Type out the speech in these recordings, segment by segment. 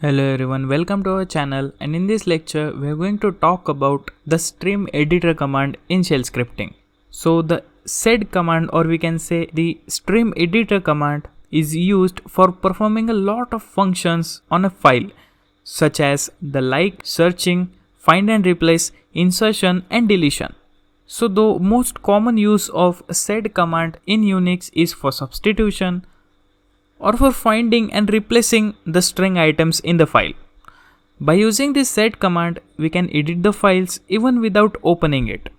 Hello everyone, welcome to our channel, and in this lecture we are going to talk about the stream editor command in shell scripting. So the SED command, or we can say the stream editor command, is used for performing a lot of functions on a file such as the searching, find and replace, insertion and deletion. So the most common use of SED command in Unix is for substitution, or for finding and replacing the string items in the file. By using this SED command, we can edit the files even without opening it,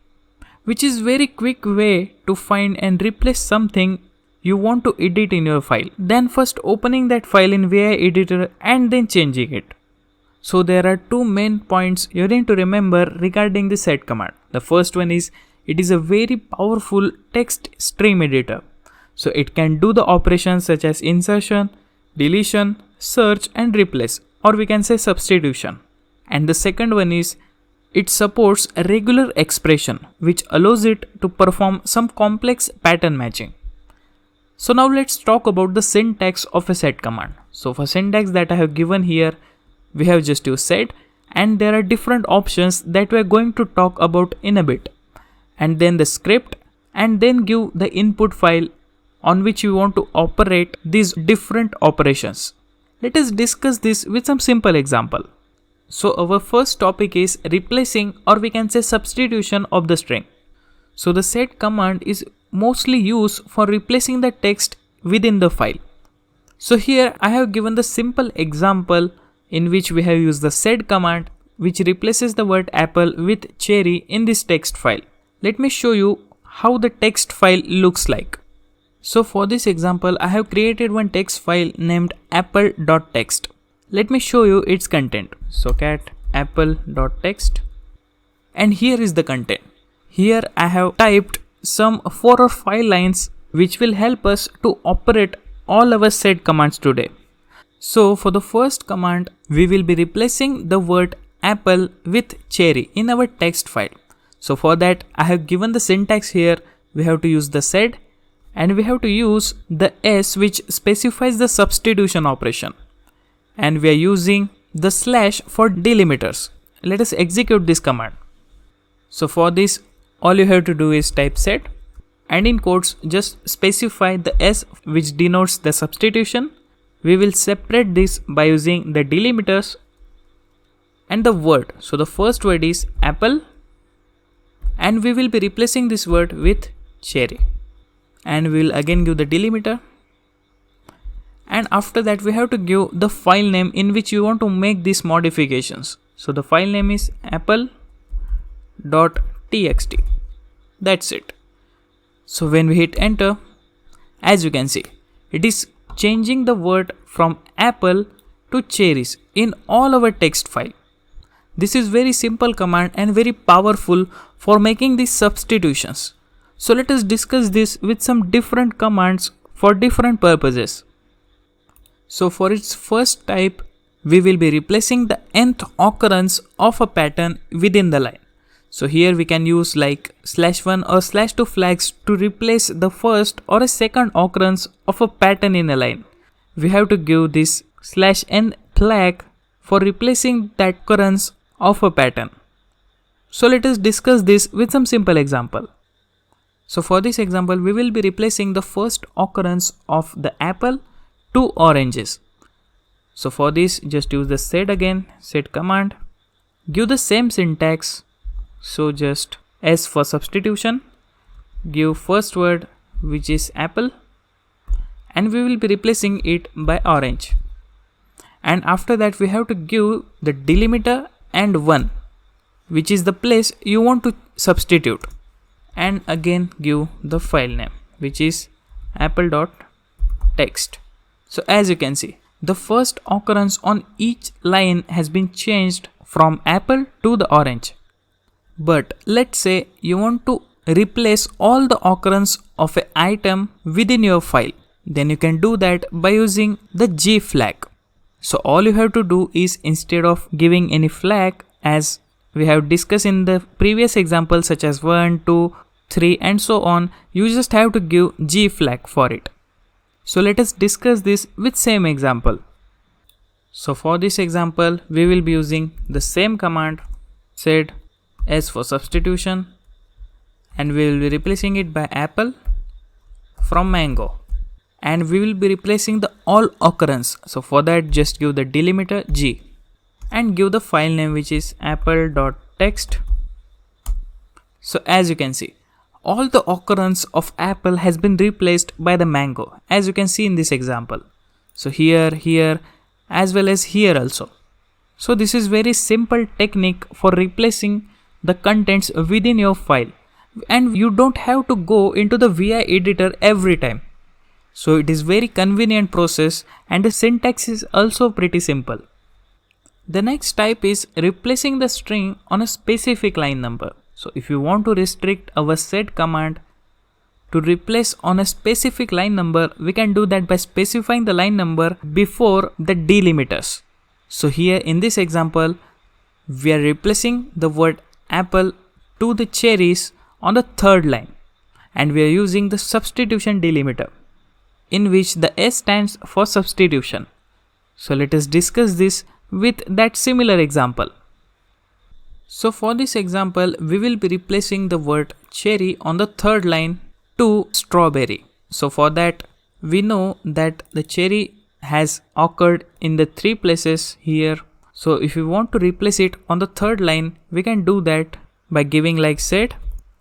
which is very quick way to find and replace something you want to edit in your file, than first opening that file in VI editor and then changing it. So there are two main points you need to remember regarding the SED command. The first one is it is a very powerful text stream editor. So it can do the operations such as insertion, deletion, search and replace, or we can say substitution. And the second one is it supports a regular expression, which allows it to perform some complex pattern matching. So now let's talk about the syntax of a SED command. So for syntax that I have given here, we have just used SED, and there are different options that we are going to talk about in a bit. And then the script, and then give the input file on which we want to operate these different operations. Let us discuss this with some simple example. So our first topic is replacing, or we can say substitution of the string. So the SED command is mostly used for replacing the text within the file. So here I have given the simple example in which we have used the SED command, which replaces the word apple with cherry in this text file. Let me show you how the text file looks like. So for this example, I have created one text file named apple.txt. Let me show you its content. So cat apple.txt, and here is the content. Here I have typed some 4 or 5 lines which will help us to operate all our SED commands today. So for the first command, we will be replacing the word apple with cherry in our text file. So for that, I have given the syntax here. We have to use the SED, and we have to use the S, which specifies the substitution operation, and we are using the slash for delimiters. Let us execute this command. So for this, all you have to do is type SED, and in quotes just specify the S, which denotes the substitution. We will separate this by using the delimiters and the word. So the first word is apple, and we will be replacing this word with cherry. And we will again give the delimiter, and after that we have to give the file name in which you want to make these modifications. So the file name is apple.txt. That's it. So when we hit enter, as you can see, it is changing the word from apple to cherries in all our text file. This is very simple command and very powerful for making these substitutions. So let us discuss this with some different commands for different purposes. So for its first type, we will be replacing the nth occurrence of a pattern within the line. So here we can use like /1 or /2 flags to replace the first or a second occurrence of a pattern in a line. We have to give this /n flag for replacing that occurrence of a pattern. So let us discuss this with some simple example. So for this example, we will be replacing the first occurrence of the apple to oranges. So for this, just use the SED again, SED command, give the same syntax. So just S for substitution, give first word which is apple, and we will be replacing it by orange. And after that, we have to give the delimiter and 1, which is the place you want to substitute. And again give the file name, which is apple.txt. So as you can see, the first occurrence on each line has been changed from apple to the orange. But let's say you want to replace all the occurrence of an item within your file. Then you can do that by using the G flag. So all you have to do is, instead of giving any flag, as we have discussed in the previous example such as 1, 2, 3 and so on, you just have to give G flag for it. So let us discuss this with same example. So for this example, we will be using the same command, sed S for substitution, and we will be replacing it by apple from mango, and we will be replacing the all occurrence. So for that, just give the delimiter G and give the file name, which is apple.txt. So as you can see, all the occurrence of apple has been replaced by the mango, as you can see in this example. So here as well as here also. So this is very simple technique for replacing the contents within your file, and you don't have to go into the VI editor every time. So it is very convenient process, and the syntax is also pretty simple. The next type is replacing the string on a specific line number. So if you want to restrict our SED command to replace on a specific line number, we can do that by specifying the line number before the delimiters. So here in this example, we are replacing the word apple to the cherries on the third line, and we are using the substitution delimiter, in which the S stands for substitution. So let us discuss this with that similar example. So for this example, we will be replacing the word cherry on the third line to strawberry. So for that, we know that the cherry has occurred in the 3 places here. So if we want to replace it on the third line, we can do that by giving like sed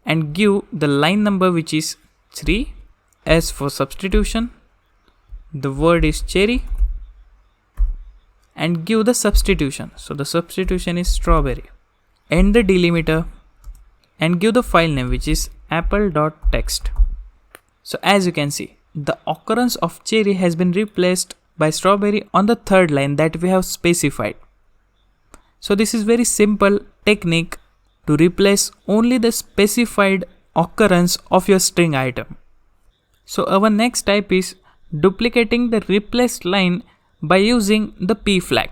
and give the line number, which is 3, S for substitution, the word is cherry, and give the substitution. So the substitution is strawberry, end the delimiter, and give the file name, which is apple.txt. So as you can see, the occurrence of cherry has been replaced by strawberry on the third line that we have specified. So this is very simple technique to replace only the specified occurrence of your string item. So our next type is duplicating the replaced line by using the p flag.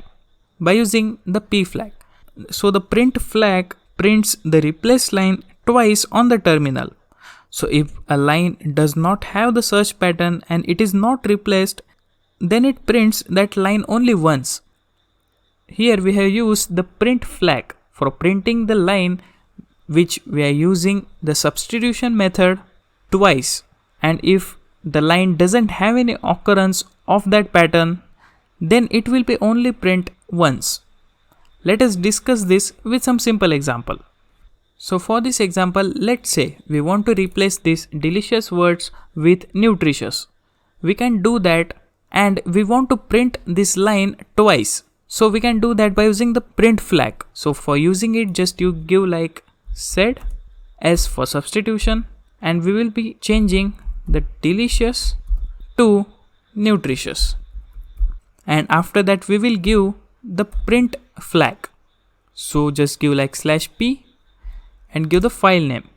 So the print flag prints the replaced line twice on the terminal. So if a line does not have the search pattern and it is not replaced, then it prints that line only once. Here we have used the print flag for printing the line, which we are using the substitution method twice, and if the line doesn't have any occurrence of that pattern, then it will be only print once. Let us discuss this with some simple example. So for this example, let's say we want to replace these delicious words with nutritious. We can do that, and we want to print this line twice. So we can do that by using the print flag. So for using it, just you give like sed S for substitution, and we will be changing the delicious to nutritious. And after that, we will give the print flag. So just give like /p and give the file name,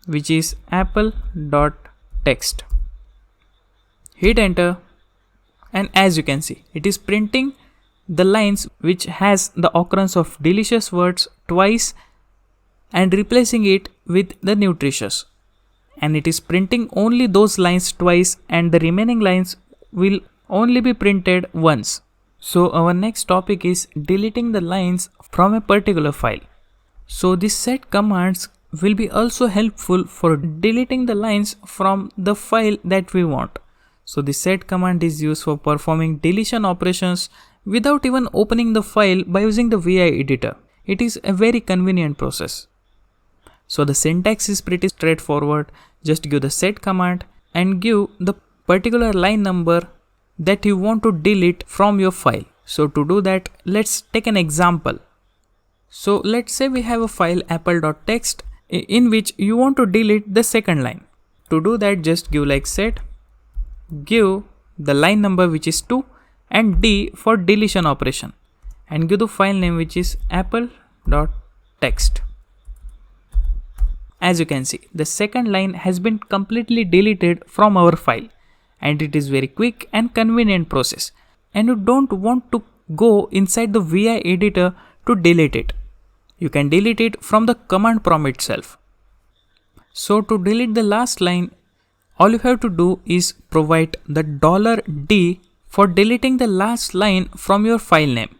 which is apple.txt. Hit enter, and as you can see, it is printing the lines which has the occurrence of delicious words twice and replacing it with the nutritious, and it is printing only those lines twice, and the remaining lines will only be printed once. So our next topic is deleting the lines from a particular file. So this SED commands will be also helpful for deleting the lines from the file that we want. So the SED command is used for performing deletion operations without even opening the file by using the VI editor. It is a very convenient process. So the syntax is pretty straightforward. Just give the SED command and give the particular line number that you want to delete from your file. So to do that, let's take an example. So let's say we have a file apple.txt in which you want to delete the second line. To do that, just give like sed, give the line number, which is 2, and D for deletion operation, and give the file name, which is apple.txt. As you can see, the second line has been completely deleted from our file, and it is very quick and convenient process, and you don't want to go inside the VI editor to delete it. You can delete it from the command prompt itself. So to delete the last line, all you have to do is provide the $D for deleting the last line from your file name.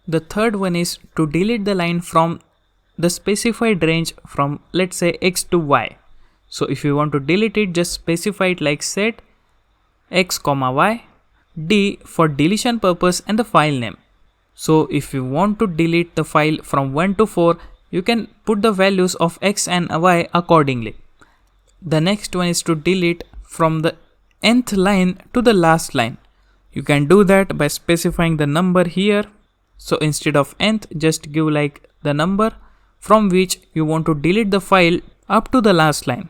The third one is to delete the line from the specified range from, let's say, X to Y. So if you want to delete it, just specify it like set X comma Y, D for deletion purpose and the file name. So if you want to delete the file from 1 to 4, you can put the values of X and Y accordingly. The next one is to delete from the nth line to the last line. You can do that by specifying the number here. So instead of nth, just give like the number from which you want to delete the file up to the last line.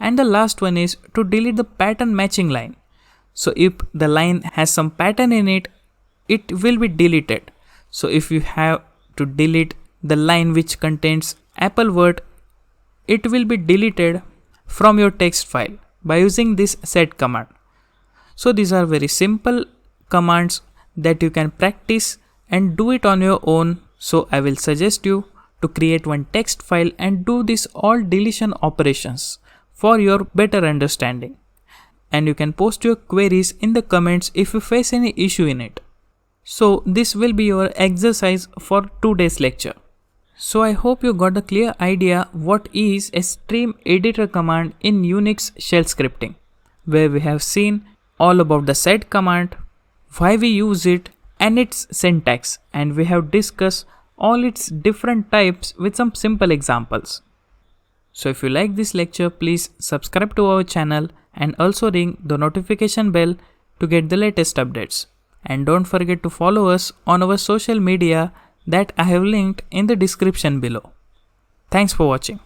And the last one is to delete the pattern matching line. So if the line has some pattern in it, it will be deleted. So if you have to delete the line which contains Apple word, it will be deleted from your text file by using this SED command. So these are very simple commands that you can practice and do it on your own. So I will suggest you to create one text file and do this all deletion operations for your better understanding. And you can post your queries in the comments if you face any issue in it. So this will be your exercise for today's lecture. So I hope you got a clear idea what is a stream editor command in Unix shell scripting, where we have seen all about the SED command, why we use it and its syntax, and we have discussed all its different types with some simple examples. So if you like this lecture, please subscribe to our channel and also ring the notification bell to get the latest updates. And don't forget to follow us on our social media that I have linked in the description below. Thanks for watching.